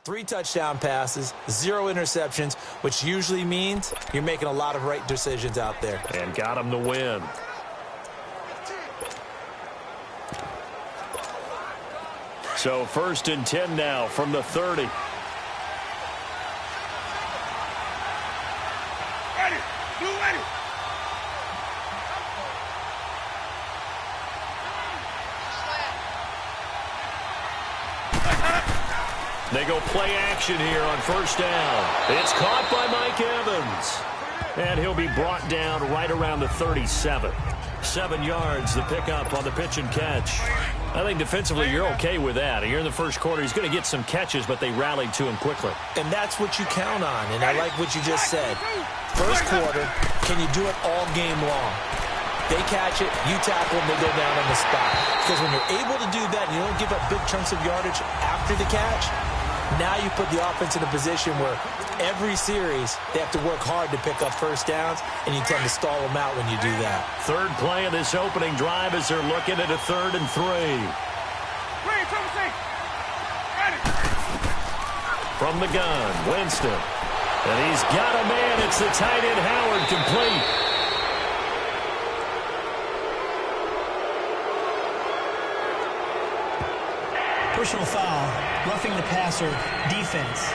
3 touchdown passes, 0 interceptions, which usually means you're making a lot of right decisions out there. And got him the win. So 1st and 10 now from the 30. They go play action here on 1st down. It's caught by Mike Evans. And he'll be brought down right around the 37. 7 yards, the pickup on the pitch and catch. I think defensively you're okay with that. Here in the first quarter, he's going to get some catches, but they rallied to him quickly. And that's what you count on, and I like what you just said. First quarter, can you do it all game long? They catch it, you tackle them, they go down on the spot. Because when you're able to do that and you don't give up big chunks of yardage after the catch, now you put the offense in a position where every series they have to work hard to pick up 1st downs, and you tend to stall them out when you do that. 3rd play of this opening drive as they're looking at a 3rd and 3. From the gun, Winston. And he's got a man. It's the tight end, Howard, complete. Personal foul, roughing the passer, defense.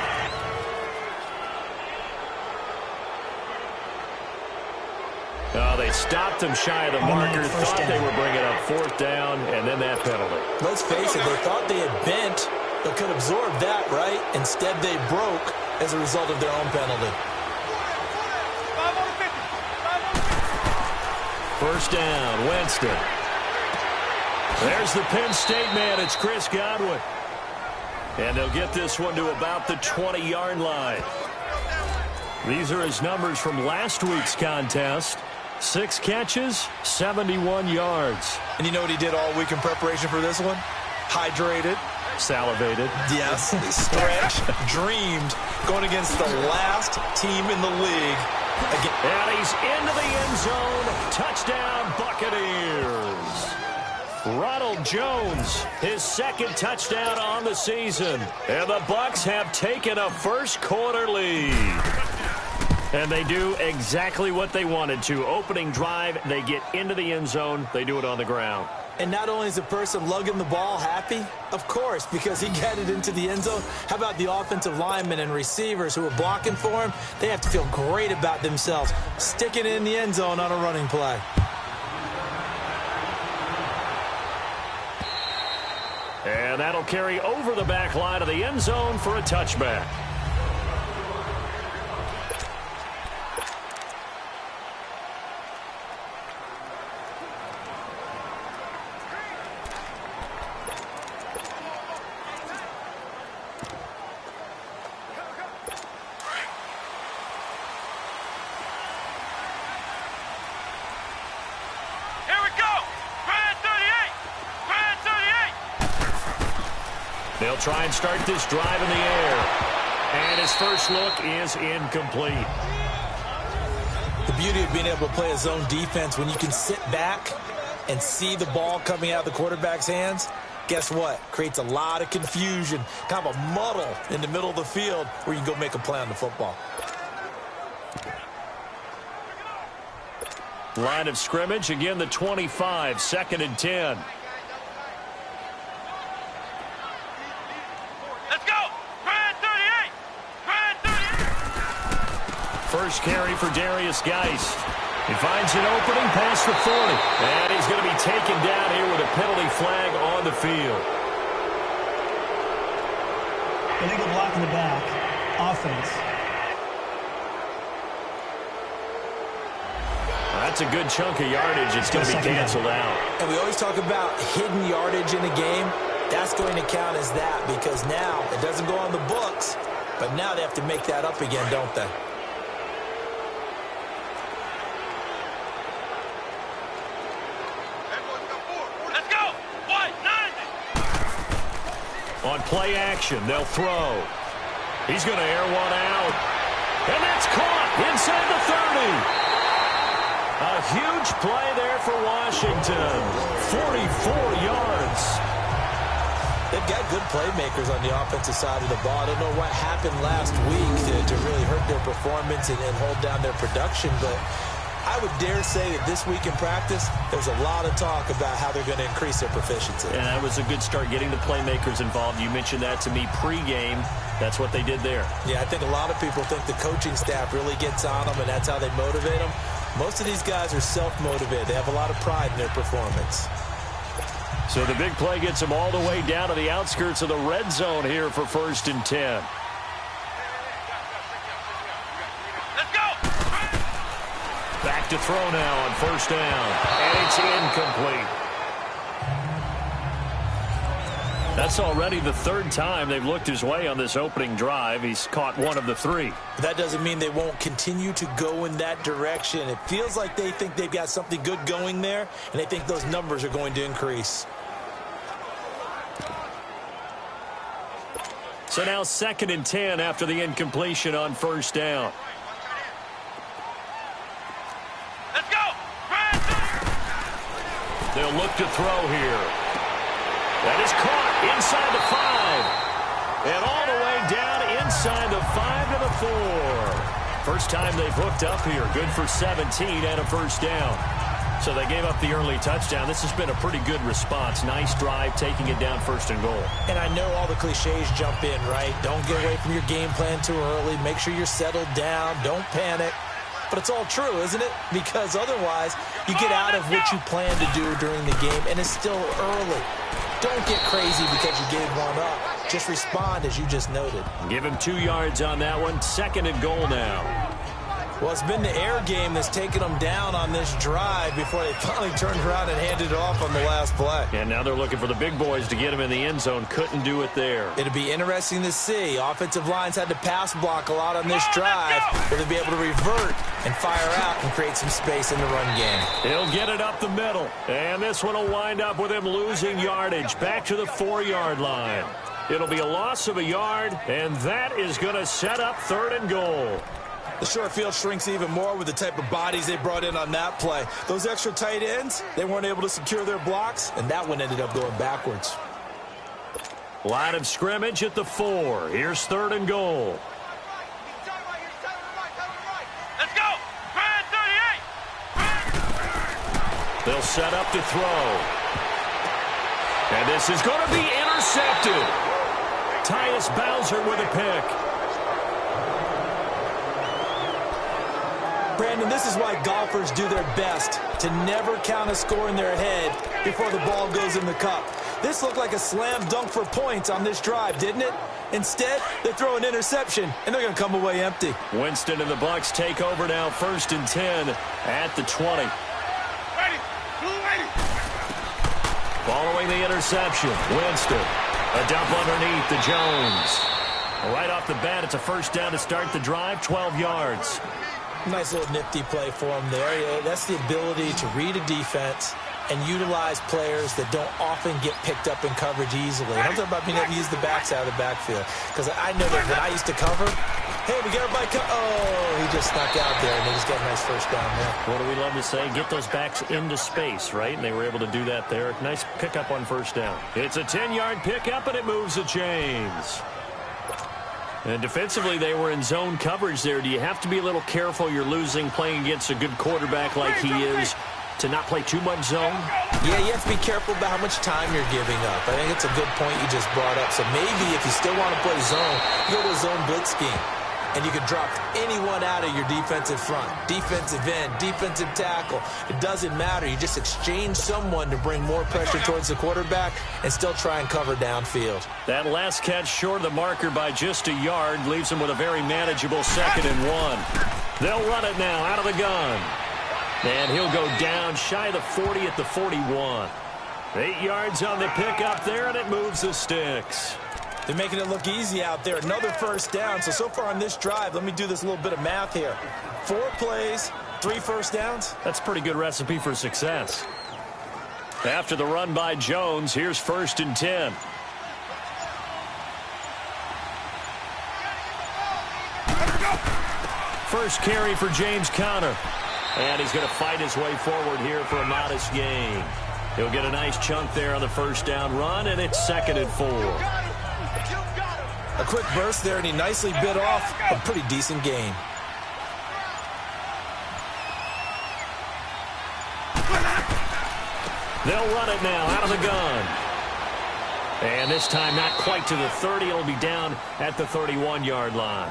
They stopped him shy of the marker, thought they were bringing up 4th down, and then that penalty. Let's face it, they thought they had bent, but could absorb that, right? Instead, they broke as a result of their own penalty. 1st down, Winston. There's the Penn State man. It's Chris Godwin. And they'll get this one to about the 20-yard line. These are his numbers from last week's contest. 6 catches, 71 yards. And you know what he did all week in preparation for this one? Hydrated. Salivated. Yes. Stretched. Dreamed. Going against the last team in the league. And he's into the end zone. Touchdown, Buccaneers. Ronald Jones, his 2nd touchdown on the season. And the Bucs have taken a first quarter lead. And they do exactly what they wanted to. Opening drive, they get into the end zone. They do it on the ground. And not only is the person lugging the ball happy, of course, because he got it into the end zone. How about the offensive linemen and receivers who are blocking for him? They have to feel great about themselves, sticking it in the end zone on a running play. And that'll carry over the back line of the end zone for a touchback. They'll try and start this drive in the air. And his first look is incomplete. The beauty of being able to play a zone defense, when you can sit back and see the ball coming out of the quarterback's hands, guess what? Creates a lot of confusion, kind of a muddle in the middle of the field where you can go make a play on the football. Line of scrimmage, again the 25, 2nd and 10. First carry for Darius Geist. He finds an opening past the 40. And he's going to be taken down here with a penalty flag on the field. Illegal block in the back. Offense. That's a good chunk of yardage. It's going to be canceled out. And we always talk about hidden yardage in a game. That's going to count as that because now it doesn't go on the books, but now they have to make that up again, don't they? On play action, they'll throw. He's going to air one out. And that's caught inside the 30. A huge play there for Washington. 44 yards. They've got good playmakers on the offensive side of the ball. I don't know what happened last week to really hurt their performance and hold down their production, but I would dare say that this week in practice, there's a lot of talk about how they're going to increase their proficiency. And that was a good start, getting the playmakers involved. You mentioned that to me pregame. That's what they did there. Yeah, I think a lot of people think the coaching staff really gets on them, and that's how they motivate them. Most of these guys are self-motivated. They have a lot of pride in their performance. So the big play gets them all the way down to the outskirts of the red zone here for 1st and 10. Back to throw now on 1st down. And it's incomplete. That's already the 3rd time they've looked his way on this opening drive. He's caught 1 of the 3. That doesn't mean they won't continue to go in that direction. It feels like they think they've got something good going there, and they think those numbers are going to increase. So now 2nd and 10 after the incompletion on 1st down. They'll look to throw here. That is caught inside the 5. And all the way down inside the 5 to the 4. First time they've hooked up here. Good for 17 and a 1st down. So they gave up the early touchdown. This has been a pretty good response. Nice drive, taking it down 1st and goal. And I know all the cliches jump in, right? Don't get away from your game plan too early. Make sure you're settled down. Don't panic. But it's all true, isn't it? Because otherwise, you get out of what you plan to do during the game, and it's still early. Don't get crazy because you gave one up. Just respond, as you just noted. Give him 2 yards on that one. 2nd and goal now. Well, it's been the air game that's taken them down on this drive before they finally turned around and handed it off on the last play. And now they're looking for the big boys to get him in the end zone. Couldn't do it there. It'll be interesting to see. Offensive lines had to pass block a lot on this drive. Will they be able to revert and fire out and create some space in the run game? He'll get it up the middle. And this one will wind up with him losing yardage. Back to the 4-yard line. It'll be a loss of a yard, and that is going to set up 3rd and goal. The short field shrinks even more with the type of bodies they brought in on that play. Those extra tight ends, they weren't able to secure their blocks, and that one ended up going backwards. Line of scrimmage at the 4. Here's 3rd and goal. Let's go! 38! They'll set up to throw. And this is going to be intercepted. Tyus Bowser with a pick. Brandon, this is why golfers do their best to never count a score in their head before the ball goes in the cup. This looked like a slam dunk for points on this drive, didn't it? Instead, they throw an interception, and they're going to come away empty. Winston and the Bucs take over now, 1st and 10 at the 20. Following the interception, Winston. A dump underneath to Jones. Right off the bat, it's a 1st down to start the drive, 12 yards. Nice little nifty play for him there. Yeah, that's the ability to read a defense and utilize players that don't often get picked up in coverage easily. And I'm talking about being able to use the backside of the backfield. Because I know that when I used to cover, hey, we got everybody oh, he just snuck out there, and they just got a nice 1st down there. What do we love to say? Get those backs into space, right? And they were able to do that there. Nice pickup on 1st down. It's a 10-yard pickup, and it moves the chains. And defensively, they were in zone coverage there. Do you have to be a little careful? You're losing playing against a good quarterback like he is to not play too much zone? Yeah, you have to be careful about how much time you're giving up. I think it's a good point you just brought up. So maybe if you still want to play zone, you go to a zone blitz scheme. And you can drop anyone out of your defensive front, defensive end, defensive tackle. It doesn't matter. You just exchange someone to bring more pressure towards the quarterback and still try and cover downfield. That last catch short of the marker by just a yard leaves him with a very manageable 2nd and 1. They'll run it now out of the gun. And he'll go down shy of the 40 at the 41. 8 yards on the pickup there, and it moves the sticks. They're making it look easy out there. Another 1st down. So far on this drive, let me do this little bit of math here. 4 plays, 3 1st downs. That's a pretty good recipe for success. After the run by Jones, here's 1st and 10. First carry for James Conner. And he's going to fight his way forward here for a modest gain. He'll get a nice chunk there on the 1st down run, and it's 2nd and 4. A quick burst there, and he nicely bit off a pretty decent gain. They'll run it now out of the gun. And this time not quite to the 30. It'll be down at the 31-yard line.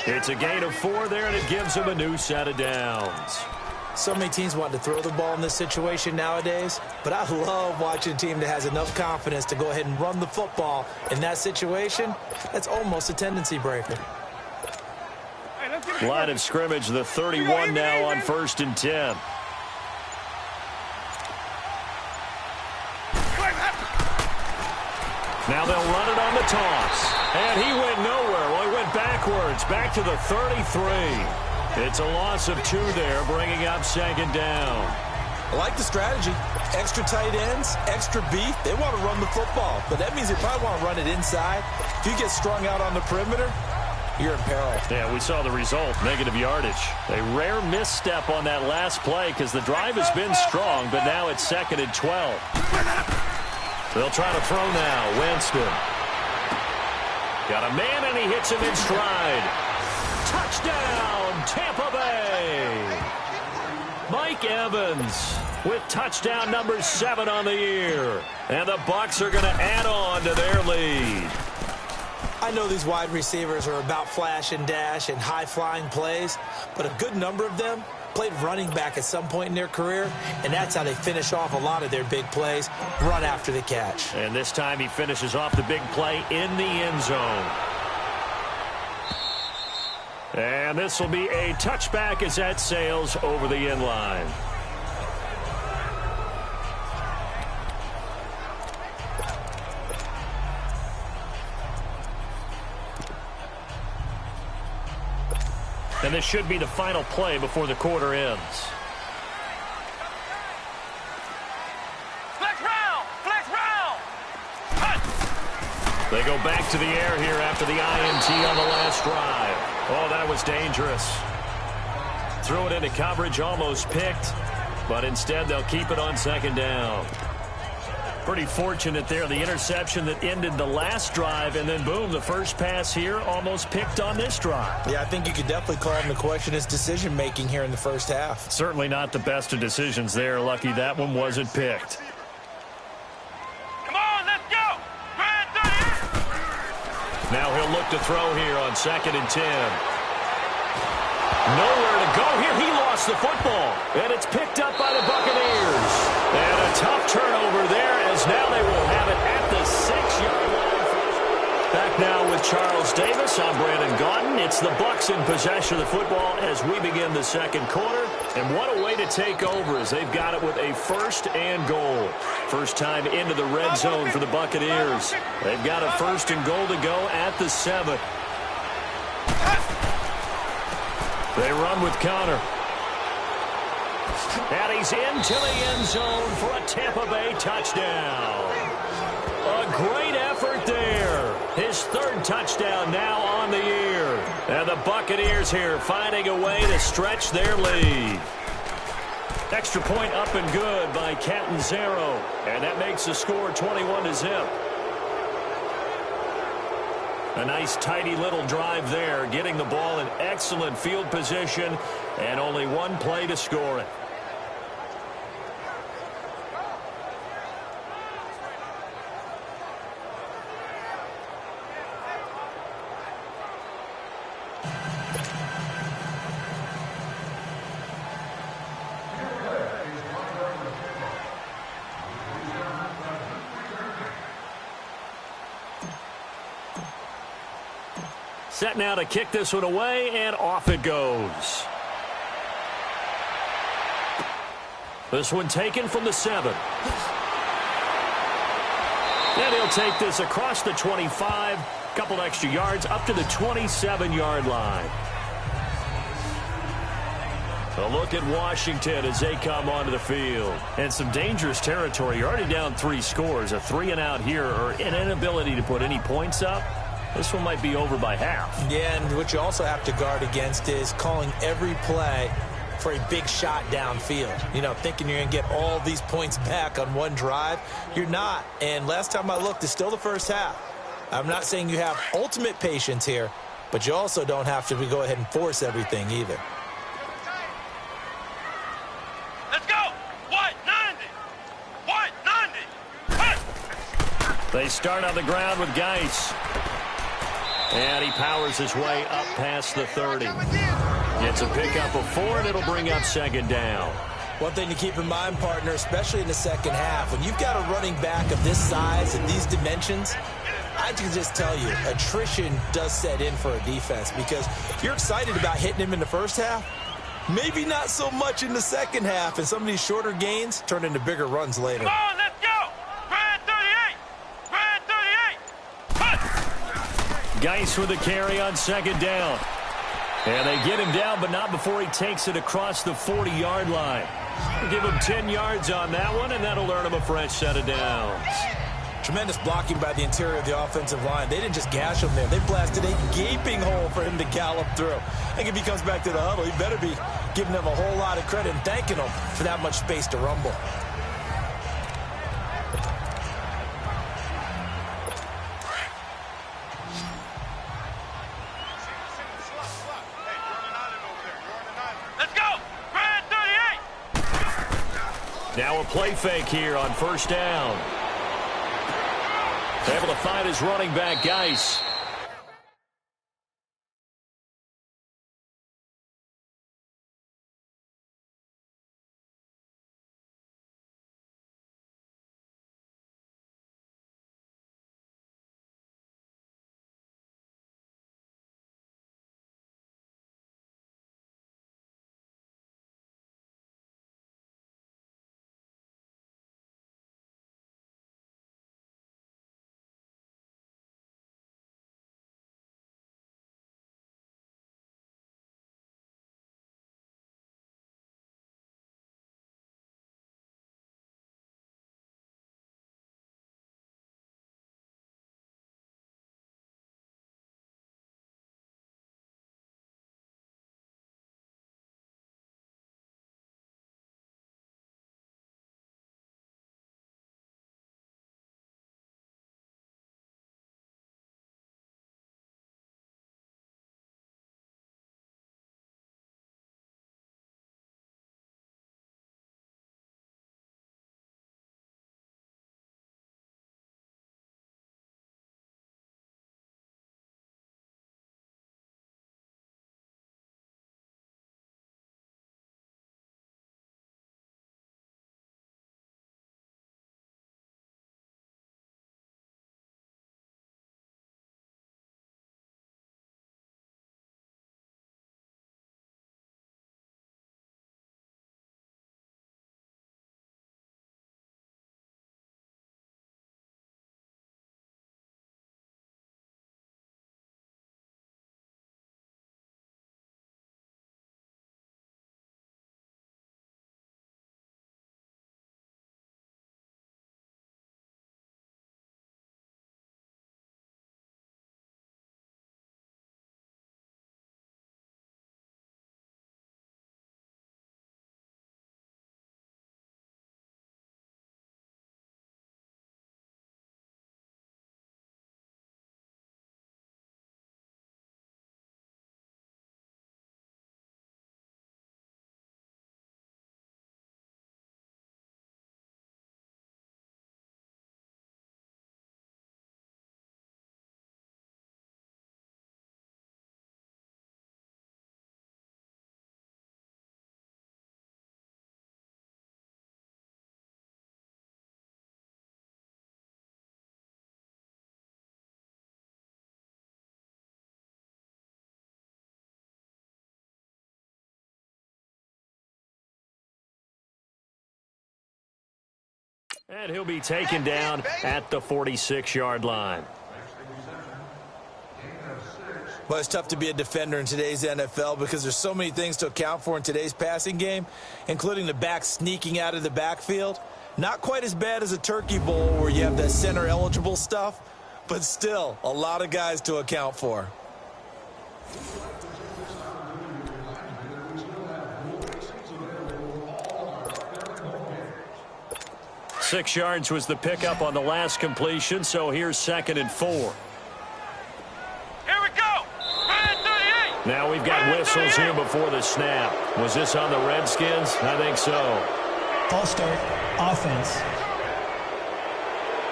It's a gain of 4 there, and it gives them a new set of downs. So many teams want to throw the ball in this situation nowadays, but I love watching a team that has enough confidence to go ahead and run the football in that situation. That's almost a tendency breaker. Line of scrimmage, the 31 now on 1st and 10. Now they'll run it on the toss. And he went nowhere. Well, he went backwards, back to the 33. It's a loss of 2 there, bringing up 2nd down. I like the strategy. Extra tight ends, extra beef. They want to run the football, but that means they probably want to run it inside. If you get strung out on the perimeter, you're in peril. Yeah, we saw the result, negative yardage. A rare misstep on that last play because the drive has been strong, but now it's 2nd and 12. They'll try to throw now. Winston. Got a man, and he hits him in stride. Touchdown, Tampa Bay. Mike Evans with touchdown number 7 on the year. And the Bucs are going to add on to their lead. I know these wide receivers are about flash and dash and high-flying plays, but a good number of them played running back at some point in their career, and that's how they finish off a lot of their big plays, run after the catch. And this time he finishes off the big play in the end zone. And this will be a touchback as that sails over the end line. And this should be the final play before the quarter ends. Flex round! Flex round! They go back to the air here after the INT on the last drive. Oh, that was dangerous. Threw it into coverage, almost picked, but instead they'll keep it on 2nd down. Pretty fortunate there, the interception that ended the last drive, and then boom, the first pass here almost picked on this drive. Yeah, I think you could definitely call him to question his decision-making here in the first half. Certainly not the best of decisions there. Lucky that one wasn't picked. Come on, let's go! Grand 30! Now he'll look to throw here on 2nd and 10. Nowhere to go here. He lost the football, and it's picked up by the Buccaneers. And a tough turnover there, as now they will have it at the 6-yard line. Back now with Charles Davis. I'm Brandon Gaudin. It's the Bucs in possession of the football as we begin the 2nd quarter. And what a way to take over as they've got it with a 1st and goal. First time into the red zone for the Buccaneers. They've got a 1st and goal to go at the 7. They run with Connor. And he's into the end zone for a Tampa Bay touchdown. A great effort there. His 3rd touchdown now on the year. And the Buccaneers here finding a way to stretch their lead. Extra point up and good by Catanzaro. And that makes the score 21-0. A nice, tidy little drive there, getting the ball in excellent field position, and only one play to score it. Set now to kick this one away, and off it goes. This one taken from the 7. And he'll take this across the 25, couple extra yards up to the 27-yard line. A look at Washington as they come onto the field. And some dangerous territory. You're already down 3 scores. A 3-and-out here, or an inability to put any points up. This one might be over by half. Yeah, and what you also have to guard against is calling every play for a big shot downfield. You know, thinking you're going to get all these points back on one drive. You're not. And last time I looked, it's still the first half. I'm not saying you have ultimate patience here, but you also don't have to go ahead and force everything either. Let's go! 190! 190! They start on the ground with Geis. And he powers his way up past the 30. Gets a pickup of 4, and it'll bring up second down. One thing to keep in mind, partner, especially in the second half, when you've got a running back of this size and these dimensions, I can just tell you, attrition does set in for a defense because you're excited about hitting him in the first half. Maybe not so much in the second half, and some of these shorter gains turn into bigger runs later. Come on, let's go! Grand 38! Grand 38! Cut! Geis with a carry on second down. And they get him down, but not before he takes it across the 40-yard line. Give him 10 yards on that one, and that'll earn him a fresh set of downs. Tremendous blocking by the interior of the offensive line. They didn't just gash him there. They blasted a gaping hole for him to gallop through. I think if he comes back to the huddle, he better be giving them a whole lot of credit and thanking them for that much space to rumble. Now a play fake here on first down. Able to find his running back, Geis. And he'll be taken down at the 46-yard line. Well, it's tough to be a defender in today's NFL because there's so many things to account for in today's passing game, including the back sneaking out of the backfield. Not quite as bad as a turkey bowl where you have that center-eligible stuff, but still a lot of guys to account for. Six yards was the pickup on the last completion, so here's 2nd and 4. Now we've got whistles here before the snap. Was this on the Redskins? I think so. False start, offense.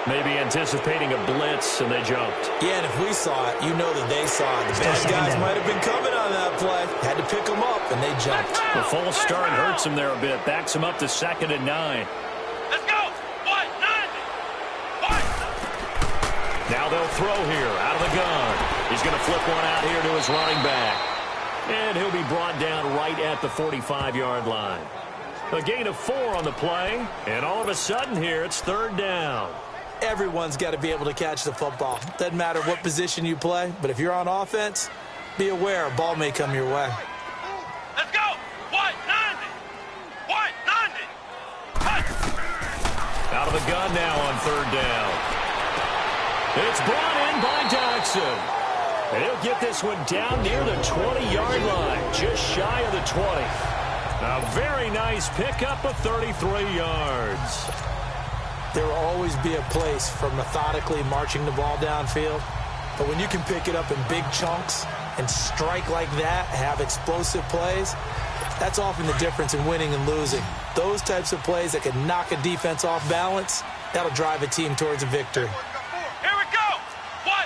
Maybe anticipating a blitz, and they jumped. Yeah, and if we saw it, you know that they saw it. The bad guys might have been coming on that play. Had to pick them up, and they jumped. The false start hurts him there a bit. Backs him up to 2nd and 9. Let's go. What? 90. What? Now they'll throw here out of the gun. He's going to flip one out here to his running back. And he'll be brought down right at the 45-yard line. A gain of 4 on the play. And all of a sudden here, it's 3rd down. Everyone's got to be able to catch the football. Doesn't matter what position you play, but if you're on offense, be aware a ball may come your way. Let's go. What? 90. What? 90. What? Out of the gun now on 3rd down. It's brought in by Jackson. And he'll get this one down near the 20-yard line, just shy of the 20. A very nice pickup of 33 yards. There will always be a place for methodically marching the ball downfield. But when you can pick it up in big chunks and strike like that, have explosive plays, that's often the difference in winning and losing. Those types of plays that can knock a defense off balance, that'll drive a team towards a victory. Here we go. What?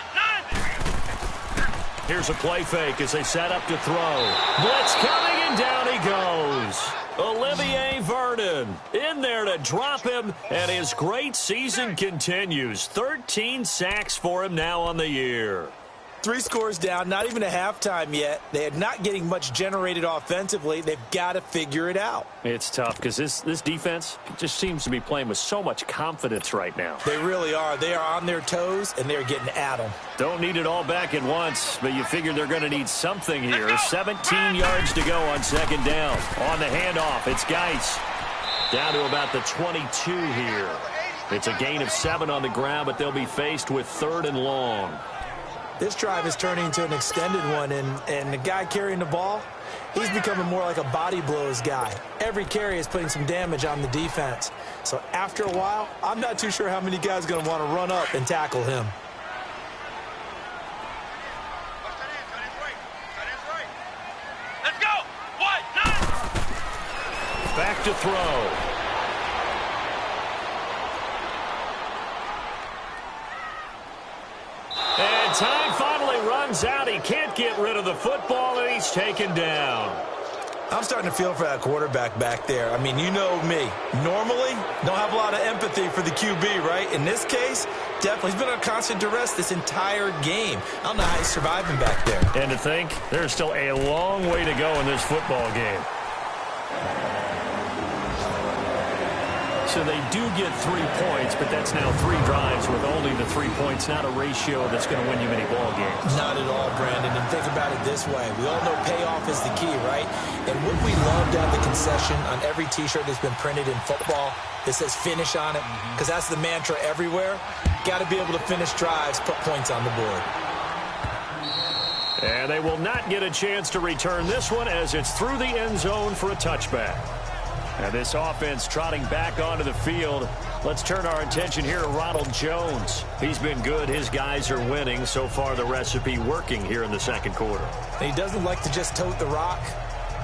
90. Here's a play fake as they set up to throw. Blitz coming, and down he goes. Olivier Vernon in there to drop him, and his great season continues. 13 sacks for him now on the year. 3 scores down, not even a halftime yet. They are not getting much generated offensively. They've got to figure it out. It's tough because this defense just seems to be playing with so much confidence right now. They really are. They are on their toes, and they're getting at them. Don't need it all back at once, but you figure they're going to need something here. 17 yards to go on 2nd down. On the handoff, it's Geis. Down to about the 22 here. It's a gain of 7 on the ground, but they'll be faced with 3rd and long. This drive is turning into an extended one, and the guy carrying the ball, he's becoming more like a body blows guy. Every carry is putting some damage on the defense. So after a while, I'm not too sure how many guys are going to want to run up and tackle him. Let's go. What? 90. Back to throw. And time finally runs out. He can't get rid of the football, and he's taken down. I'm starting to feel for that quarterback back there. I mean, you know me. Normally, don't have a lot of empathy for the QB, right? In this case, definitely. He's been on constant duress this entire game. I don't know how he's surviving back there. And to think, there's still a long way to go in this football game. So they do get 3 points, but that's now 3 drives with only the 3 points, not a ratio that's going to win you many ball games. Not at all, Brandon. And think about it this way. We all know payoff is the key, right? And what we love to have the concession on every T-shirt that's been printed in football that says finish on it, because that's the mantra everywhere. Got to be able to finish drives, put points on the board. And they will not get a chance to return this one as it's through the end zone for a touchback. And this offense trotting back onto the field. Let's turn our attention here to Ronald Jones. He's been good. His guys are winning. So far, the recipe working here in the 2nd quarter. He doesn't like to just tote the rock.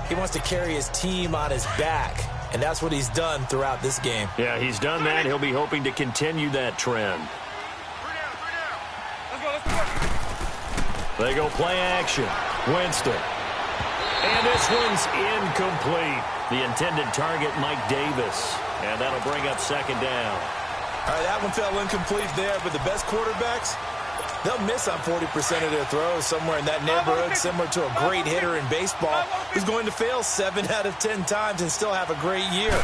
He wants to carry his team on his back. And that's what he's done throughout this game. Yeah, he's done that. He'll be hoping to continue that trend. They go play action. Winston. And this one's incomplete. The intended target, Mike Davis. And that'll bring up 2nd down. All right, that one fell incomplete there, but the best quarterbacks, they'll miss on 40% of their throws, somewhere in that neighborhood, similar to a great hitter in baseball who's going to fail 7 out of 10 times and still have a great year.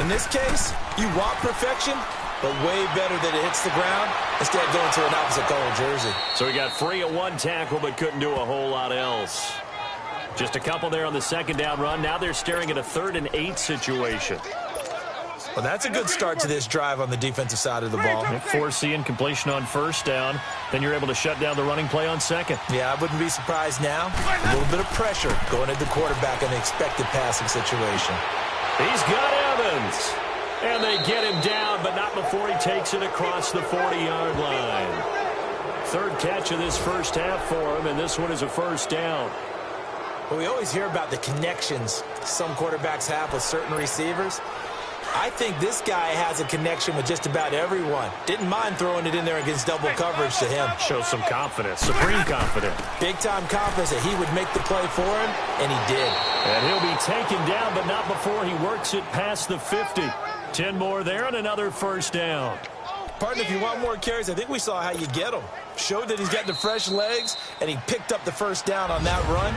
In this case, you want perfection, but way better that it hits the ground instead of going to an opposite color jersey. So he got free of 1 tackle, but couldn't do a whole lot else. Just a couple there on the 2nd down run. Now they're staring at a 3rd and 8 situation. Well, that's a good start to this drive on the defensive side of the ball. Forcing completion on 1st down. Then you're able to shut down the running play on 2nd. Yeah, I wouldn't be surprised now. A little bit of pressure going at the quarterback in the expected passing situation. He's got Evans. And they get him down, but not before he takes it across the 40-yard line. 3rd catch of this first half for him, and this one is a 1st down. Well, we always hear about the connections some quarterbacks have with certain receivers. I think this guy has a connection with just about everyone. Didn't mind throwing it in there against double coverage to him. Shows some confidence, supreme confidence. Big-time confidence that he would make the play for him, and he did. And he'll be taken down, but not before he works it past the 50. 10 more there and another first down. Partner, if you want more carries, I think we saw how you get them. Showed that he's got the fresh legs, and he picked up the first down on that run.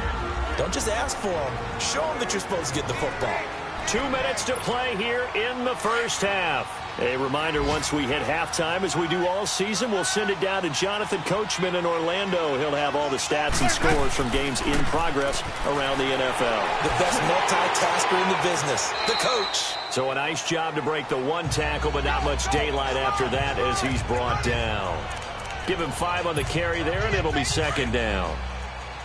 Don't just ask for him. Show him that you're supposed to get the football. 2 minutes to play here in the first half. A reminder, once we hit halftime, as we do all season, we'll send it down to Jonathan Coachman in Orlando. He'll have all the stats and scores from games in progress around the NFL. The best multitasker in the business, the coach. So a nice job to break the one tackle, but not much daylight after that as he's brought down. Give him 5 on the carry there, and it'll be second down.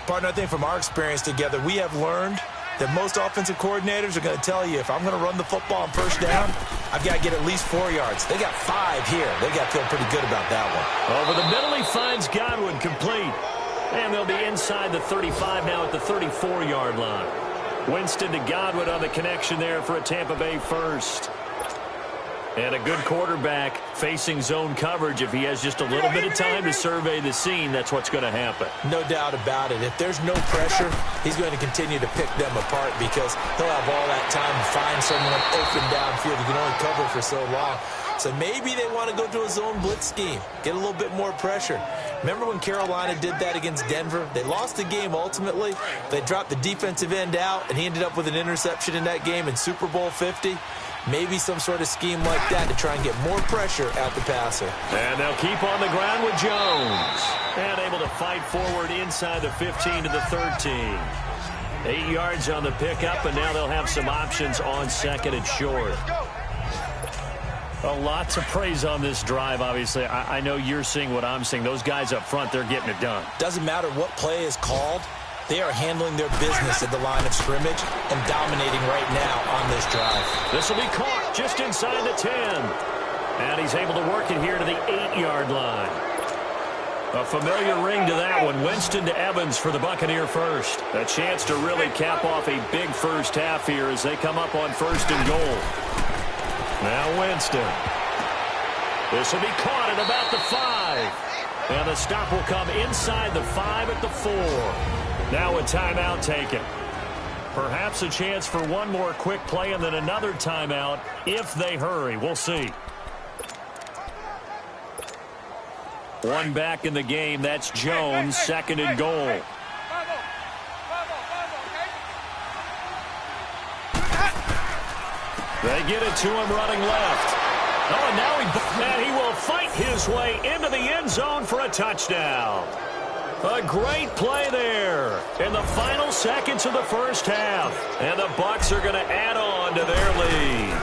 Partner, I think from our experience together, we have learned that most offensive coordinators are going to tell you, if I'm going to run the football on first down, I've got to get at least 4 yards. They got 5 here. They got to feel pretty good about that one. Over the middle, he finds Godwin complete. And they'll be inside the 35 now at the 34-yard line. Winston to Godwin on the connection there for a Tampa Bay first. And a good quarterback facing zone coverage. If he has just a little bit of time to survey the scene, that's what's going to happen. No doubt about it. If there's no pressure, he's going to continue to pick them apart because he'll have all that time to find someone open downfield. He can only cover for so long. So maybe they want to go to a zone blitz scheme, get a little bit more pressure. Remember when Carolina did that against Denver? They lost the game ultimately. They dropped the defensive end out, and he ended up with an interception in that game in Super Bowl 50. Maybe some sort of scheme like that to try and get more pressure at the passer. And they'll keep on the ground with Jones. And able to fight forward inside the 15 to the 13. 8 yards on the pickup, and now they'll have some options on second and short. A lot to praise on this drive, obviously. I know you're seeing what I'm seeing. Those guys up front, they're getting it done. Doesn't matter what play is called. They are handling their business at the line of scrimmage and dominating right now on this drive. This will be caught just inside the 10. And he's able to work it here to the 8-yard line. A familiar ring to that one. Winston to Evans for the Buccaneer first. A chance to really cap off a big first half here as they come up on first and goal. Now Winston. This will be caught at about the 5. And the stop will come inside the 5 at the 4. Now a timeout taken. Perhaps a chance for one more quick play and then another timeout if they hurry. We'll see. One back in the game. That's Jones, second and goal. They get it to him running left. Oh, and now he will fight his way into the end zone for a touchdown. A great play there in the final seconds of the first half. And the Bucs are going to add on to their lead.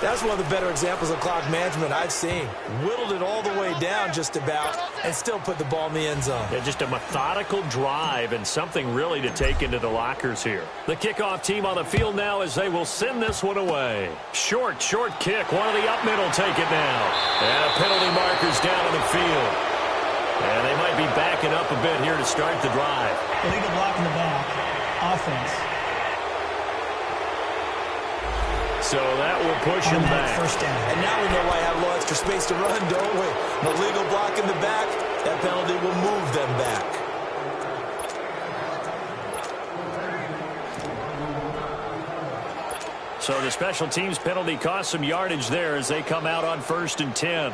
That's one of the better examples of clock management I've seen. Whittled it all the way down just about and still put the ball in the end zone. Yeah, just a methodical drive and something really to take into the lockers here. The kickoff team on the field now as they will send this one away. Short kick. One of the up middle take it now. And a penalty marker's down on the field. And they might be backing up a bit here to start the drive. Illegal block in the back. Offense. So that will push him back. First down. And now we know why I have a little extra space to run, don't we? No legal block in the back. That penalty will move them back. So the special teams penalty cost some yardage there as they come out on first and 10.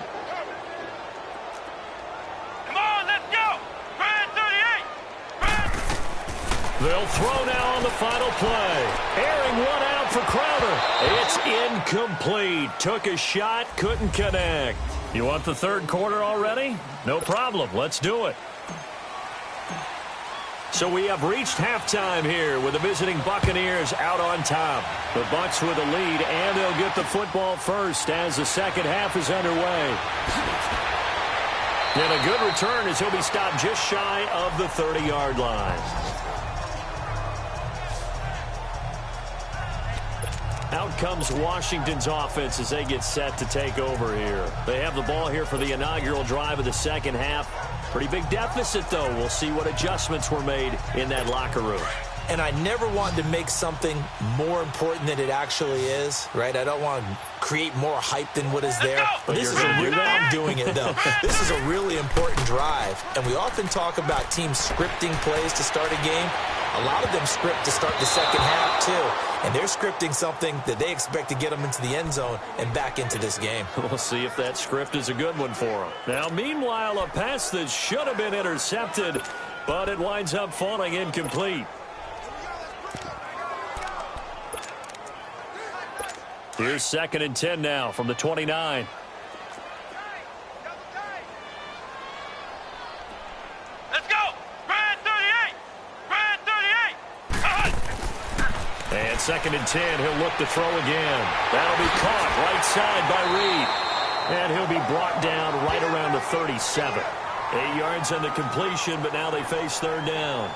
They'll throw now on the final play. Airing one out for Crowder. It's incomplete. Took a shot, couldn't connect. You want the third quarter already? No problem. Let's do it. So we have reached halftime here with the visiting Buccaneers out on top. The Bucs with a lead, and they'll get the football first as the second half is underway. And a good return as he'll be stopped just shy of the 30-yard line. Out comes Washington's offense as they get set to take over here. They have the ball here for the inaugural drive of the second half. Pretty big deficit, though. We'll see what adjustments were made in that locker room. And I never wanted to make something more important than it actually is, right? I don't want to create more hype than what is there. But this is I'm doing it, though. This is a really important drive. And we often talk about teams scripting plays to start a game. A lot of them script to start the second half, too. And they're scripting something that they expect to get them into the end zone and back into this game. We'll see if that script is a good one for them. Now, meanwhile, a pass that should have been intercepted, but it winds up falling incomplete. Here's 2nd and 10 now from the 29. Let's go! Grand 38! Grand 38! And 2nd and 10, he'll look to throw again. That'll be caught right side by Reed. And he'll be brought down right around the 37. 8 yards on the completion, but now they face 3rd down.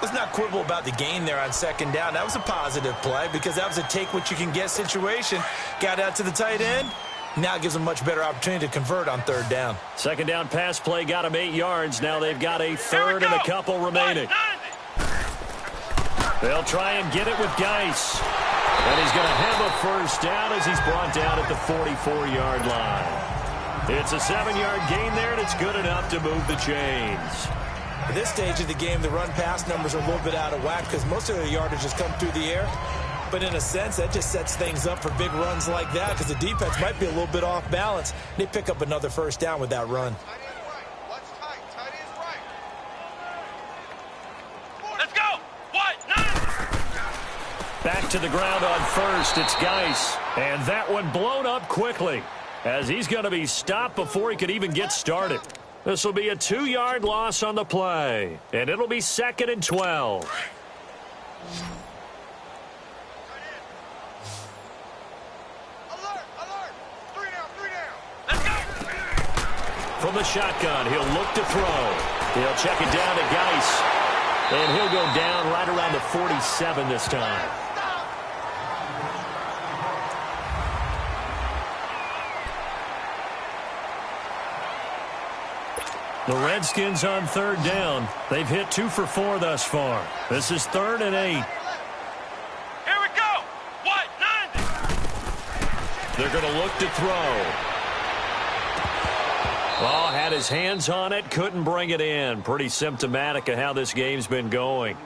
Let's not quibble about the gain there on 2nd down. That was a positive play because that was a take-what-you-can-get situation. Got out to the tight end. Now it gives them a much better opportunity to convert on 3rd down. 2nd down pass play got them 8 yards. Now they've got a 3rd and a couple remaining. They'll try and get it with Geis. And he's going to have a 1st down as he's brought down at the 44-yard line. It's a 7-yard gain there, and it's good enough to move the chains. At this stage of the game, the run-pass numbers are a little bit out of whack because most of their yardage has come through the air. But in a sense, that just sets things up for big runs like that because the defense might be a little bit off balance. They pick up another 1st down with that run. Let's go! What? 9! Back to the ground on 1st. It's Geis. And that one blown up quickly as he's going to be stopped before he could even get started. This will be a 2-yard loss on the play, and it'll be 2nd and 12. Alert! Alert! 3 down! Let's go! From the shotgun, he'll look to throw. He'll check it down to Geis, and he'll go down right around the 47 this time. The Redskins on 3rd down. They've hit 2 for 4 thus far. This is 3rd and 8. Here we go! What? 9! They're going to look to throw. Oh, had his hands on it, couldn't bring it in. Pretty symptomatic of how this game's been going.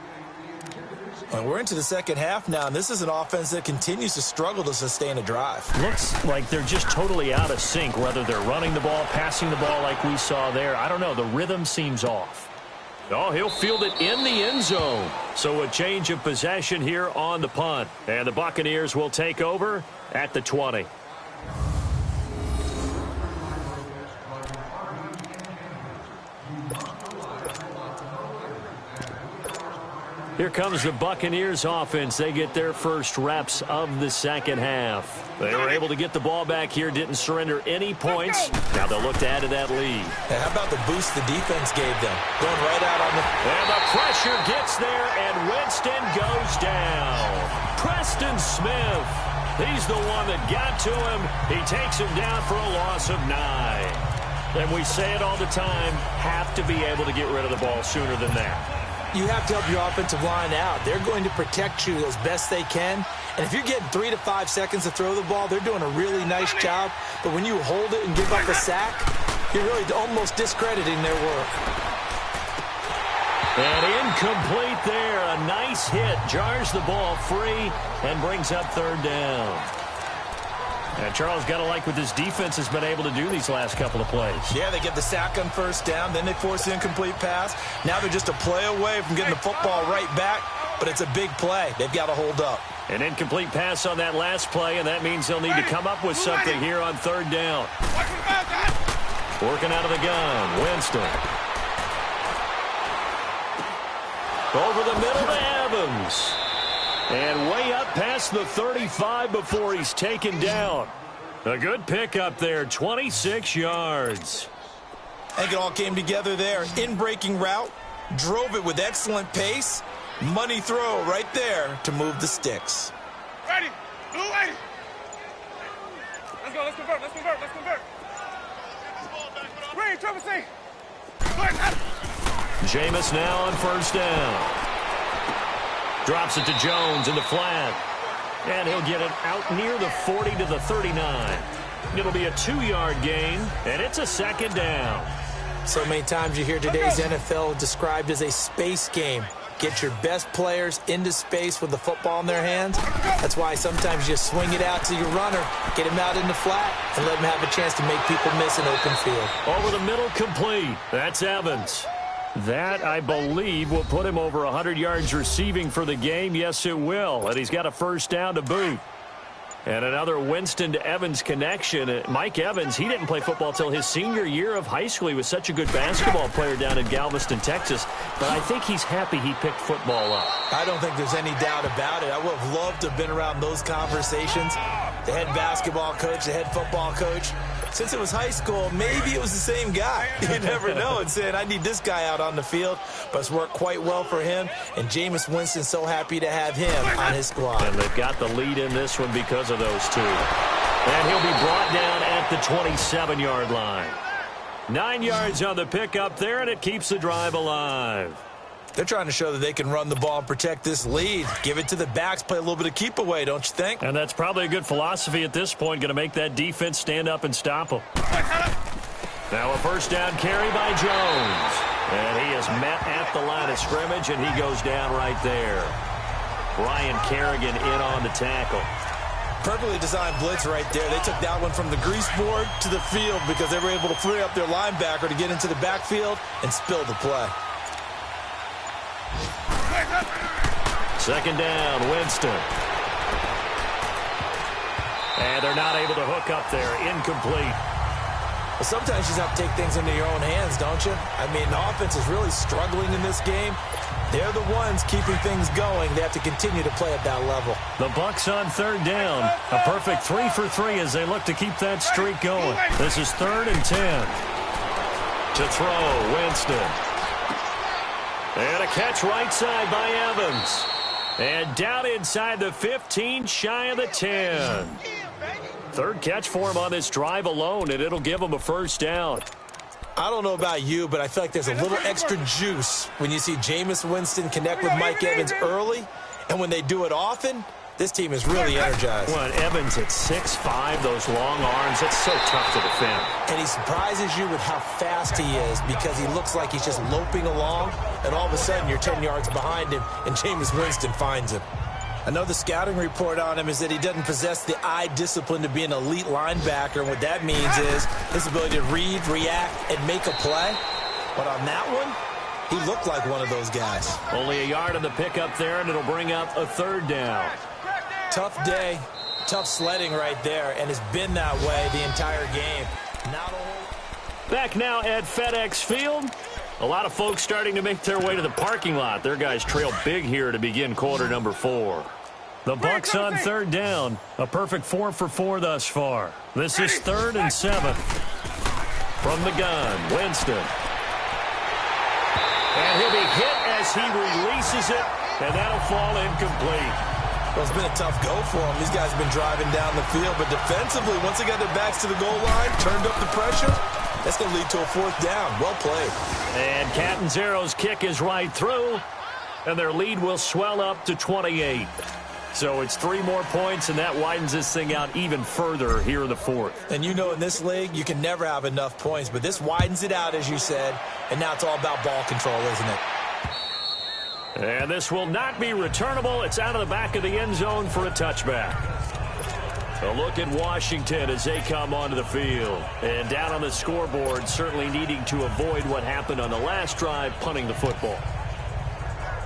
And we're into the second half now, and this is an offense that continues to struggle to sustain a drive. Looks like they're just totally out of sync, whether they're running the ball, passing the ball like we saw there. I don't know. The rhythm seems off. Oh, he'll field it in the end zone. So a change of possession here on the punt. And the Buccaneers will take over at the 20. Here comes the Buccaneers offense. They get their first reps of the second half. They were able to get the ball back here, didn't surrender any points. Now they'll look to add to that lead. Hey, how about the boost the defense gave them? Going right out on the... And the pressure gets there, and Winston goes down. Preston Smith, he's the one that got to him. He takes him down for a loss of 9. And we say it all the time, have to be able to get rid of the ball sooner than that. You have to help your offensive line out. They're going to protect you as best they can. And if you're getting 3 to 5 seconds to throw the ball, they're doing a really nice job. But when you hold it and give up a sack, you're really almost discrediting their work. And incomplete there. A nice hit. Jars the ball free and brings up 3rd down. And Charles, got to like what this defense has been able to do these last couple of plays. Yeah, they get the sack on 1st down, then they force the incomplete pass. Now they're just a play away from getting the football right back, but it's a big play. They've got to hold up. An incomplete pass on that last play, and that means they'll need to come up with something here on 3rd down. Working out of the gun, Winston. Over the middle to Evans. And way up past the 35 before he's taken down. A good pickup there, 26 yards. I think it all came together there. In-breaking route, drove it with excellent pace. Money throw right there to move the sticks. Ready? Blue ready. Let's go. Let's convert. Let's convert. Let's convert. Ready, Trevor, say. Jameis now on first down. Drops it to Jones in the flat. And he'll get it out near the 40 to the 39. It'll be a 2-yard gain, and it's a second down. So many times you hear today's NFL described as a space game. Get your best players into space with the football in their hands. That's why sometimes you just swing it out to your runner, get him out in the flat, and let him have a chance to make people miss an open field. Over the middle, complete. That's Evans. That, I believe, will put him over 100 yards receiving for the game. Yes, it will. And he's got a first down to boot. And another Winston to Evans connection. Mike Evans, he didn't play football till his senior year of high school. He was such a good basketball player down in Galveston, Texas. But I think he's happy he picked football up. I don't think there's any doubt about it. I would have loved to have been around those conversations. The head basketball coach, the head football coach. Since it was high school, maybe it was the same guy. You never know. And saying, I need this guy out on the field. But it's worked quite well for him. And Jameis Winston's so happy to have him on his squad. And they've got the lead in this one because of those two. And he'll be brought down at the 27-yard line. 9 yards on the pickup there, and it keeps the drive alive. They're trying to show that they can run the ball and protect this lead. Give it to the backs, play a little bit of keep away, don't you think? And that's probably a good philosophy at this point, going to make that defense stand up and stop them. Now a first down carry by Jones. And he is met at the line of scrimmage, and he goes down right there. Brian Kerrigan in on the tackle. Perfectly designed blitz right there. They took that one from the grease board to the field because they were able to free up their linebacker to get into the backfield and spill the play. Second down, Winston. And they're not able to hook up there. Incomplete. Well, sometimes you just have to take things into your own hands, don't you? I mean, the offense is really struggling in this game. They're the ones keeping things going. They have to continue to play at that level. The Bucs on third down. A perfect 3 for 3 as they look to keep that streak going. This is 3rd and 10. To throw, Winston. And a catch right side by Evans. And down inside the 15, shy of the 10. Third catch for him on this drive alone, and it'll give him a first down. I don't know about you, but I feel like there's a little extra juice when you see Jameis Winston connect with Mike Evans early, and when they do it often, this team is really energized. Well, Evans at 6'5", those long arms, that's so tough to defend. And he surprises you with how fast he is because he looks like he's just loping along, and all of a sudden you're 10 yards behind him, and Jameis Winston finds him. Another scouting report on him is that he doesn't possess the eye discipline to be an elite linebacker, and what that means is his ability to read, react, and make a play. But on that one, he looked like one of those guys. Only a yard on the pickup there, and it'll bring up a third down. Tough day, tough sledding right there, and it's been that way the entire game. Back now at FedEx Field. A lot of folks starting to make their way to the parking lot. Their guys trail big here to begin quarter number 4. The Bucs on third down. A perfect 4 for 4 thus far. This is 3rd and 7. From the gun, Winston. And he'll be hit as he releases it, and that'll fall incomplete. Well, it's been a tough go for them. These guys have been driving down the field, but defensively, once they got their backs to the goal line, turned up the pressure, that's going to lead to a 4th down. Well played. And Catanzaro's kick is right through, and their lead will swell up to 28. So it's 3 more points, and that widens this thing out even further here in the 4th. And you know in this league, you can never have enough points, but this widens it out, as you said, and now it's all about ball control, isn't it? And this will not be returnable. It's out of the back of the end zone for a touchback. A look at Washington as they come onto the field. And down on the scoreboard, certainly needing to avoid what happened on the last drive, punting the football.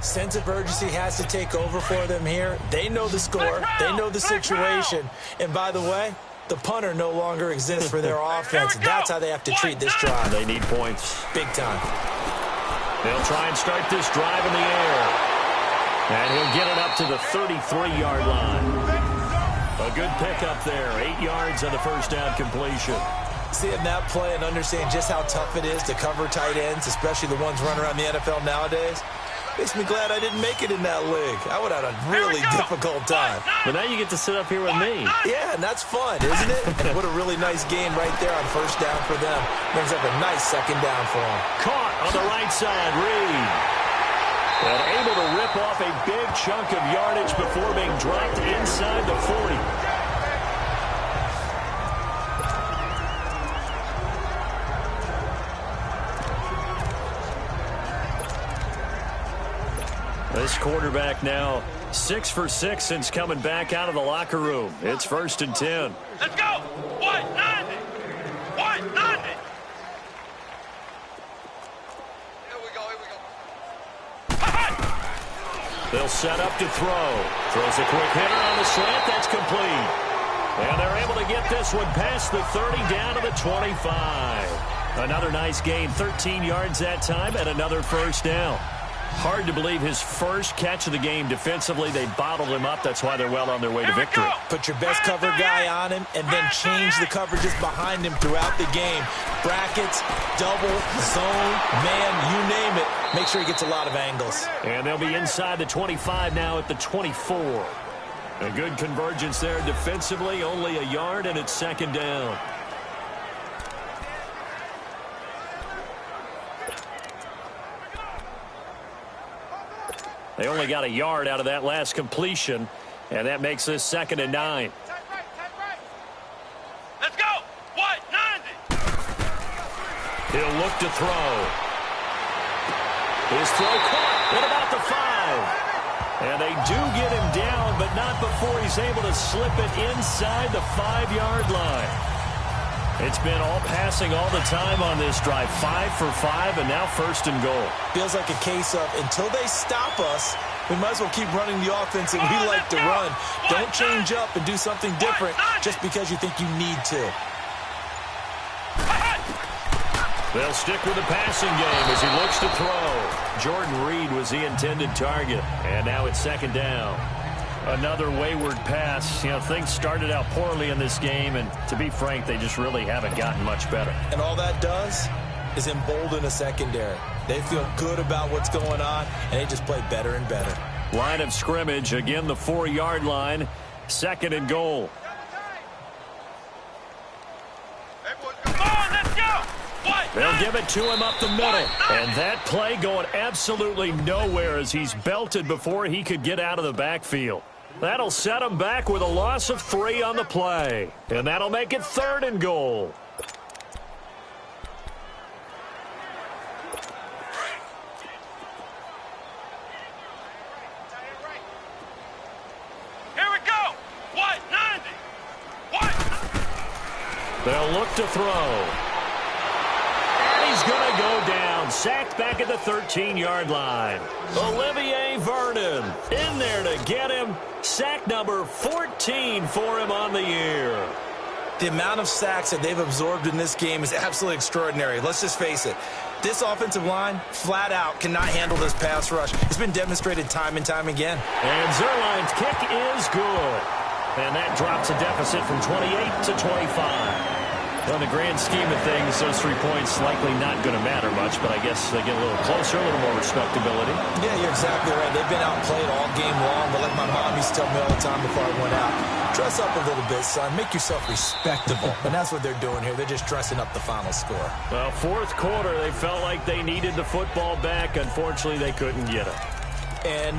Sense of urgency has to take over for them here. They know the score. They know the situation. And by the way, the punter no longer exists for their offense. That's how they have to treat this drive. They need points. Big time. They'll try and start this drive in the air. And he'll get it up to the 33-yard line. A good pickup there. 8 yards on the first down completion. Seeing that play and understanding just how tough it is to cover tight ends, especially the ones running around the NFL nowadays, Makes me glad I didn't make it in that league. I would have had a really difficult time. But now you get to sit up here with me. Yeah, and that's fun, isn't it? And what a really nice game right there on first down for them. Brings up a nice second down for them. Caught on the right side, Reed. And able to rip off a big chunk of yardage before being dropped inside the 40. This quarterback now 6 for 6 since coming back out of the locker room. It's 1st and 10. Let's go. 190. 190. Here we go. They'll set up to throw. Throws a quick hitter on the slant. That's complete. And they're able to get this one past the 30 down to the 25. Another nice gain. 13 yards that time and another first down. Hard to believe his first catch of the game defensively. They bottled him up. That's why they're well on their way to victory. Put your best cover guy on him and then change the coverages behind him throughout the game. Brackets, double, zone, man, you name it. Make sure he gets a lot of angles. And they'll be inside the 25 now at the 24. A good convergence there defensively. Only a yard and it's second down. They only got a yard out of that last completion, and that makes this 2nd and 9. Let's go. 190. He'll look to throw. His throw caught at about the 5. And they do get him down, but not before he's able to slip it inside the 5-yard line. It's been all passing all the time on this drive. 5 for 5, and now 1st and goal. Feels like a case of until they stop us, we might as well keep running the offense that we like to run. Don't change up and do something different just because you think you need to. They'll stick with the passing game as he looks to throw. Jordan Reed was the intended target, and now it's 2nd down. Another wayward pass. You know, things started out poorly in this game, and to be frank, they just really haven't gotten much better. And all that does is embolden a secondary. They feel good about what's going on, and they just play better and better. Line of scrimmage, again the 4-yard line. 2nd and goal. Come on, let's go. They'll give it to him up the middle. And that play going absolutely nowhere as he's belted before he could get out of the backfield. That'll set him back with a loss of 3 on the play. And that'll make it 3rd and goal. Here we go. 190. They'll look to throw. He's going to go down. Sacked back at the 13-yard line. Olivier Vernon in there to get him. Sack number 14 for him on the year. The amount of sacks that they've absorbed in this game is absolutely extraordinary. Let's just face it. This offensive line, flat out, cannot handle this pass rush. It's been demonstrated time and time again. And Zerline's kick is good. And that drops a deficit from 28 to 25. On the grand scheme of things, those 3 points likely not going to matter much, but I guess they get a little closer, a little more respectability. Yeah, you're exactly right. They've been outplayed all game long, but like my mom used to tell me all the time before I went out, dress up a little bit, son. Make yourself respectable. And that's what they're doing here. They're just dressing up the final score. Well, 4th quarter, they felt like they needed the football back. Unfortunately, they couldn't get it. And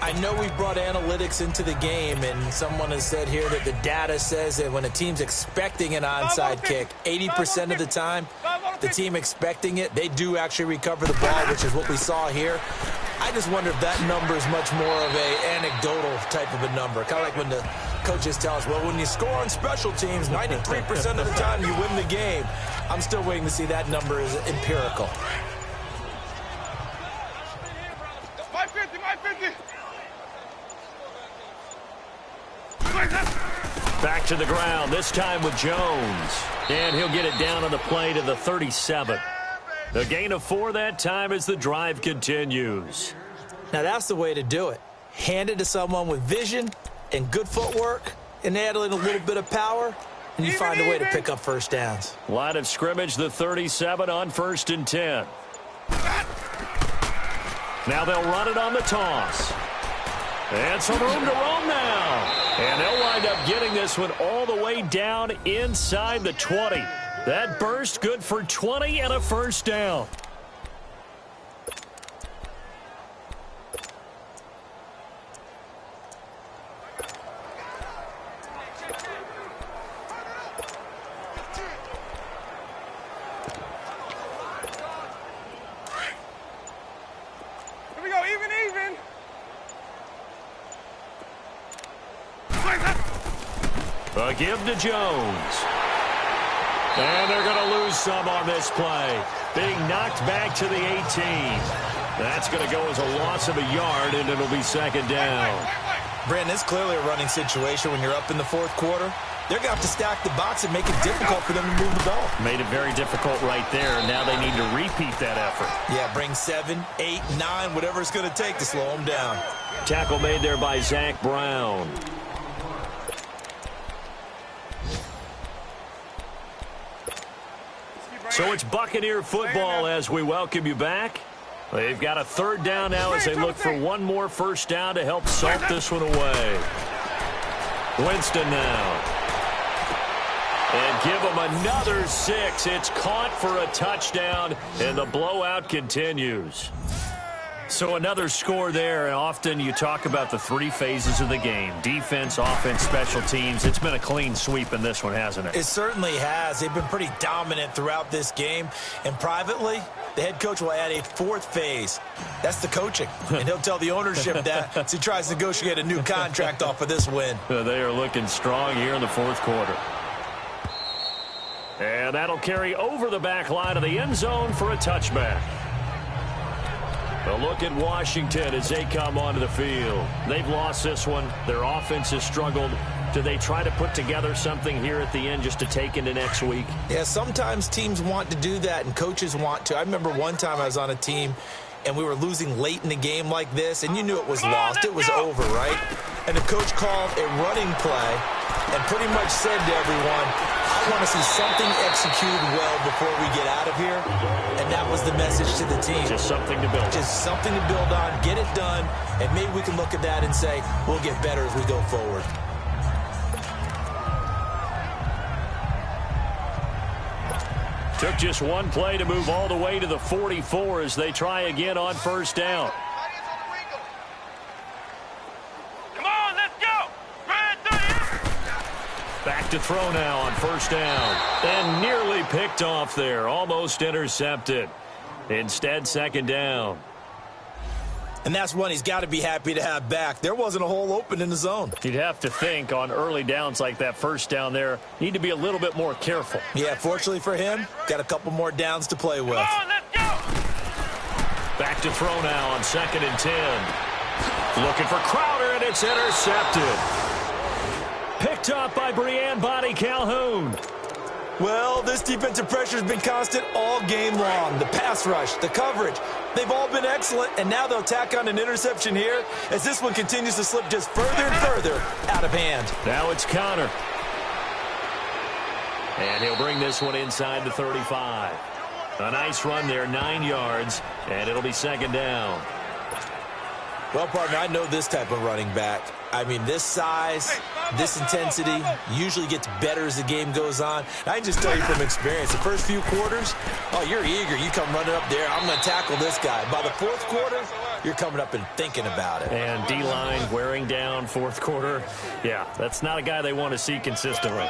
I know we brought analytics into the game, and someone has said here that the data says that when a team's expecting an onside kick, 80% of the time, the team expecting it, they do actually recover the ball, which is what we saw here. I just wonder if that number is much more of a anecdotal type of a number. Kind of like when the coaches tell us, well, when you score on special teams, 93% of the time you win the game. I'm still waiting to see that number is empirical. 550, 550. Back to the ground, this time with Jones. And he'll get it down on the play to the 37. The gain of 4 that time as the drive continues. Now that's the way to do it. Hand it to someone with vision and good footwork, and add in a little bit of power, and you find a way to pick up first downs. Line of scrimmage, the 37 on 1st and 10. Now they'll run it on the toss. And some room to roam now. And they'll wind up getting this one all the way down inside the 20. That burst good for 20 and a first down. Here we go, even. A give to Jones. And they're going to lose some on this play. Being knocked back to the 18. That's going to go as a loss of a yard, and it'll be second down. Brandon, it's clearly a running situation when you're up in the fourth quarter. They're going to have to stack the box and make it difficult for them to move the ball. Made it very difficult right there. Now they need to repeat that effort. Yeah, bring 7, 8, 9, whatever it's going to take to slow them down. Tackle made there by Zach Brown. So it's Buccaneer football as we welcome you back. They've got a third down now as they look for one more first down to help salt this one away. Winston now. And give them another 6. It's caught for a touchdown, and the blowout continues. So another score there, and often you talk about the 3 phases of the game. Defense, offense, special teams. It's been a clean sweep in this one, hasn't it? It certainly has. They've been pretty dominant throughout this game. And privately, the head coach will add a 4th phase. That's the coaching. And he'll tell the ownership that as he tries to negotiate a new contract off of this win. They are looking strong here in the fourth quarter. And that'll carry over the back line of the end zone for a touchback. A look at Washington as they come onto the field. They've lost this one. Their offense has struggled. Do they try to put together something here at the end just to take into next week? Yeah, sometimes teams want to do that and coaches want to. I remember one time I was on a team and we were losing late in the game like this, and you knew it was lost. It was over, right? And the coach called a running play and pretty much said to everyone, I want to see something executed well before we get out of here. And that was the message to the team. Just something to build. Just something to build on, get it done, and maybe we can look at that and say, we'll get better as we go forward. Took just one play to move all the way to the 44 as they try again on first down. Come on, let's go. Back to throw now on first down. And nearly picked off there. Almost intercepted. Instead, second down. And that's one he's got to be happy to have back. There wasn't a hole open in the zone. You'd have to think on early downs like that first down there, need to be a little bit more careful. Yeah, fortunately for him, got a couple more downs to play with. Come on, let's go. Back to throw now on 2nd and 10. Looking for Crowder, and it's intercepted. Picked up by Breanne Bonnie Calhoun. Well, this defensive pressure has been constant all game long. The pass rush, the coverage, they've all been excellent, and now they'll tack on an interception here as this one continues to slip just further and further out of hand. Now it's Connor. And he'll bring this one inside the 35. A nice run there, 9 yards, and it'll be second down. Well, partner, I know this type of running back. I mean, this size, this intensity usually gets better as the game goes on. I can just tell you from experience, the first few quarters, oh, you're eager. You come running up there, I'm going to tackle this guy. By the fourth quarter, you're coming up and thinking about it. And D-line wearing down fourth quarter. Yeah, that's not a guy they want to see consistently.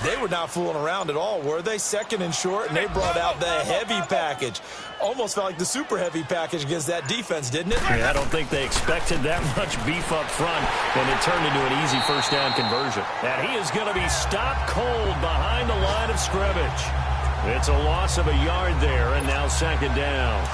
They were not fooling around at all, were they? 2nd and short, and they brought out the heavy package. Almost felt like the super heavy package against that defense, didn't it? Yeah, I don't think they expected that much beef up front, and it turned into an easy first down conversion. And he is going to be stopped cold behind the line of scrimmage. It's a loss of a yard there, and now second down.